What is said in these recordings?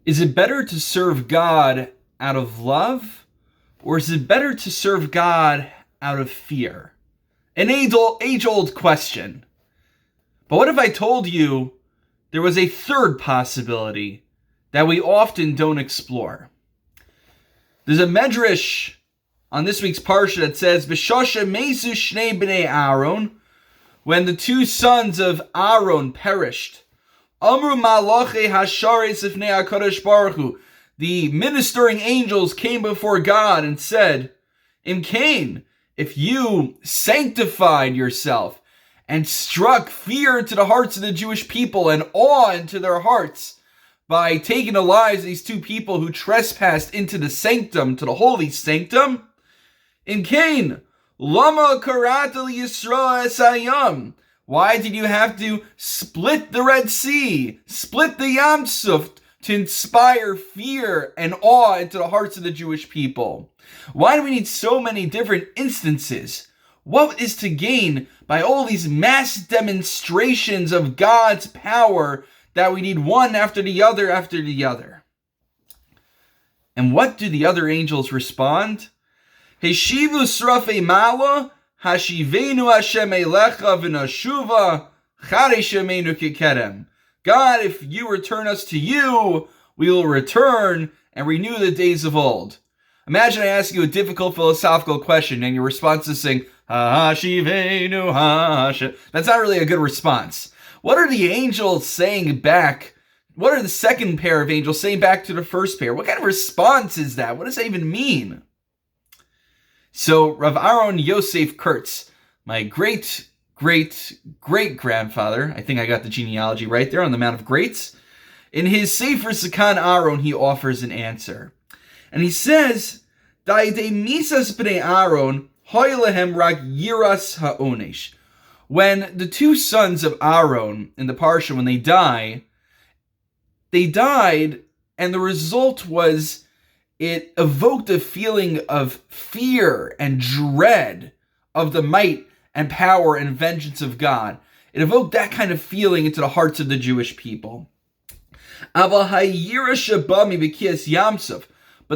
Is it better to serve God out of love, or is it better to serve God out of fear? An age-old question. But what if I told you there was a third possibility that we often don't explore? There's a medrash on this week's Parsha that says, B'shosha mesu shnei b'nei Aaron, when the two sons of Aaron perished, Amru malache Acharei sifnei HaKadosh Baruch Hu, the ministering angels came before God and said, Im Cain, if you sanctified yourself and struck fear into the hearts of the Jewish people and awe into their hearts by taking the lives of these two people who trespassed into the sanctum, to the holy sanctum, Im Cain, lama karata liyisra es hayam. Why did you have to split the Red Sea, split the Yam Suf, to inspire fear and awe into the hearts of the Jewish people? Why do we need so many different instances? What is to gain by all these mass demonstrations of God's power that we need one after the other after the other? And what do the other angels respond? Heshivu srafe mala, hashivenu Hashem elecha v'nashuva, charei shemenu kikedem. God, if you return us to you, we will return and renew the days of old. Imagine I ask you a difficult philosophical question and your response is saying, Hashivenu Hashem. That's not really a good response. What are the angels saying back? What are the second pair of angels saying back to the first pair? What kind of response is that? What does that even mean? So Rav Aaron Yosef Kurtz, my great-great-great-grandfather, I think I got the genealogy right there on the Mount of Greats, in his Sefer Sakan Aaron, he offers an answer. And he says, Daide misas b'nei Aaron, hoylehem rak yiras ha'onesh. When the two sons of Aaron in the Parsha, when they died, and the result was it evoked a feeling of fear and dread of the might and power and vengeance of God. It evoked that kind of feeling into the hearts of the Jewish people. But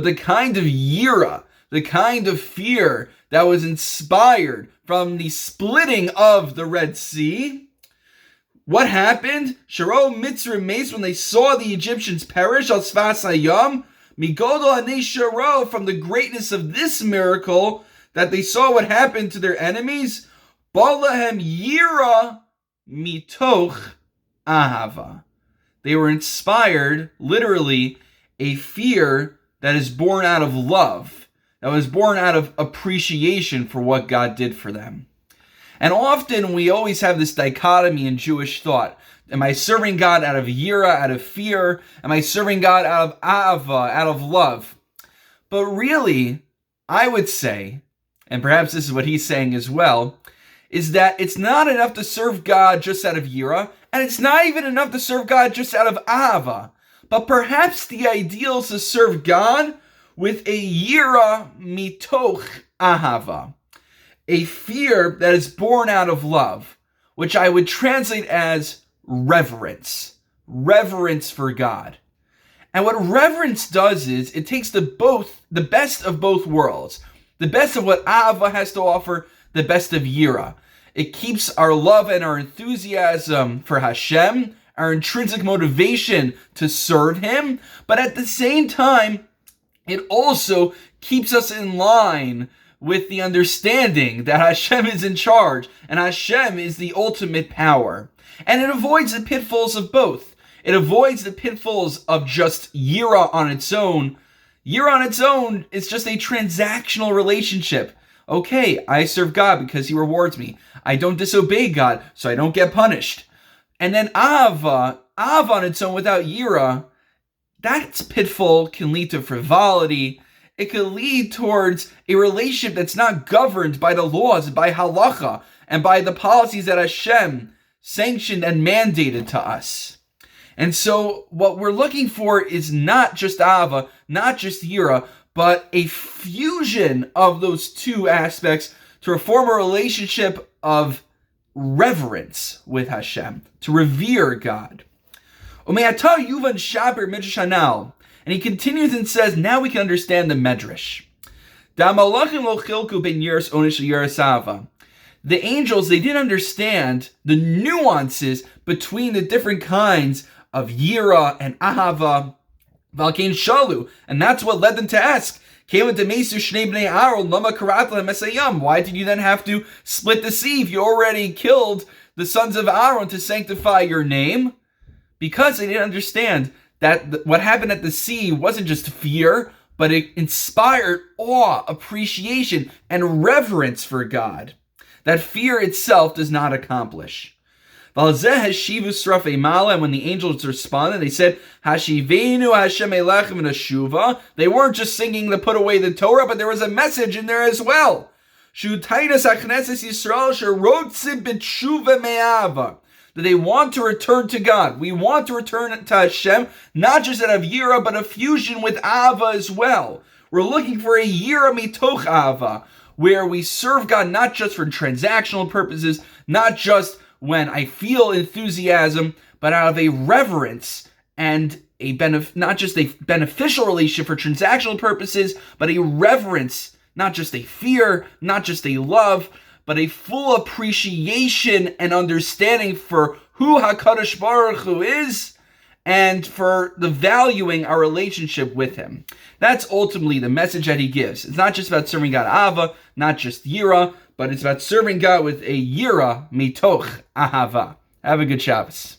the kind of yira, the kind of fear that was inspired from the splitting of the Red Sea, what happened? Sharo Mitzrim Mace, when they saw the Egyptians perish, al Sfas Hayam, Migodol Anei Sharo, from the greatness of this miracle, that they saw what happened to their enemies, Balahem Yira Mitoch Ahava. They were inspired, literally, a fear that is born out of love, that was born out of appreciation for what God did for them. And often we always have this dichotomy in Jewish thought. Am I serving God out of yira, out of fear? Am I serving God out of ahava, out of love? But really, I would say, and perhaps this is what he's saying as well, is that it's not enough to serve God just out of yira, and it's not even enough to serve God just out of ahava. But perhaps the ideal is to serve God with a yira mitoch ahava, a fear that is born out of love, which I would translate as reverence. Reverence for God. And what reverence does is it takes the best of both worlds, the best of what ahava has to offer, the best of yira. It keeps our love and our enthusiasm for Hashem, our intrinsic motivation to serve Him, but at the same time, it also keeps us in line with the understanding that Hashem is in charge and Hashem is the ultimate power. And it avoids the pitfalls of both. It avoids the pitfalls of just yira on its own. Yira on its own is just a transactional relationship. Okay, I serve God because He rewards me. I don't disobey God, so I don't get punished. And then ahava on its own without yira, that pitfall can lead to frivolity. It could lead towards a relationship that's not governed by the laws, by halacha, and by the policies that Hashem sanctioned and mandated to us. And so what we're looking for is not just ahava, not just yira, but a fusion of those two aspects to form a relationship of reverence with Hashem, to revere God. And And he continues and says, now we can understand the Medrash. Da malachim lo chilku ben yiras onish yiras ahava. The angels, they didn't understand the nuances between the different kinds of yira and ahava, valkein shalu, and that's what led them to ask, why did you then have to split the sea if you already killed the sons of Aaron to sanctify your name? Because they didn't understand that what happened at the sea wasn't just fear, but it inspired awe, appreciation, and reverence for God that fear itself does not accomplish. And when the angels responded, they said, Hashivenu Hashem Elechem Neshuva. They weren't just singing to put away the Torah, but there was a message in there as well. That they want to return to God. We want to return to Hashem, not just out of Yira, but a fusion with Ava as well. We're looking for a Yira mitoch Ava, where we serve God not just for transactional purposes, not just when I feel enthusiasm, but out of a reverence and not just a beneficial relationship for transactional purposes, but a reverence, not just a fear, not just a love, but a full appreciation and understanding for who HaKadosh Baruch Hu is and for the valuing our relationship with Him. That's ultimately the message that he gives. It's not just about serving God Ava, not just Yira, but it's about serving God with a Yira mitoch Ahava. Have a good Shabbos.